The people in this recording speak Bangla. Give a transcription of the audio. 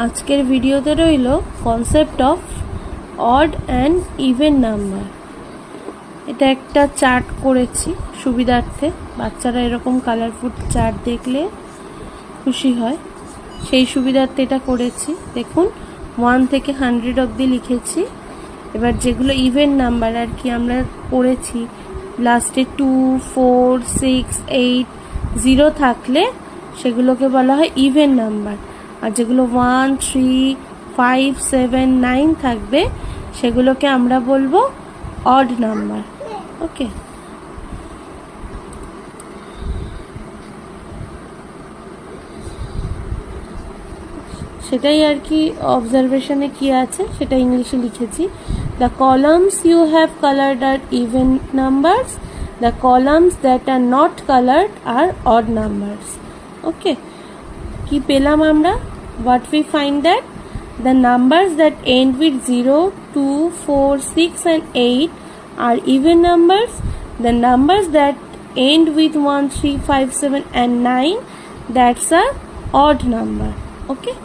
আজকের ভিডিওতে রইল concept of odd and even number. এটা একটা চার্ট করেছি সুবিধার্থে, বাচ্চারা এরকম কালারফুল চার্ট দেখলে খুশি হয়, সেই সুবিধার্থে এটা করেছি। দেখুন 1 থেকে 100 অবধি লিখেছি। এবার যেগুলো ইভেন নাম্বার আর কি আমরা পড়েছি, লাস্টে 2, 4, 6, 8, 0 থাকলে সেগুলোকে বলা হয় ইভেন নাম্বার। আর যেগুলো 1, 3, 5, 7, 9 থাকবে সেগুলোকে আমরা বলবো অড নাম্বার। ওকে, সেটাই আর কি অবজারভেশনে কি আছে সেটা ইংলিশে লিখেছি। The columns you have coloured are even numbers, the columns that are not coloured are odd numbers. Okay, কি পেলাম আমরা? What we find that the numbers that end with 0, 2, 4, 6 and 8 are even numbers. The numbers that end with 1, 3, 5, 7 and 9, that's a odd number. Okay,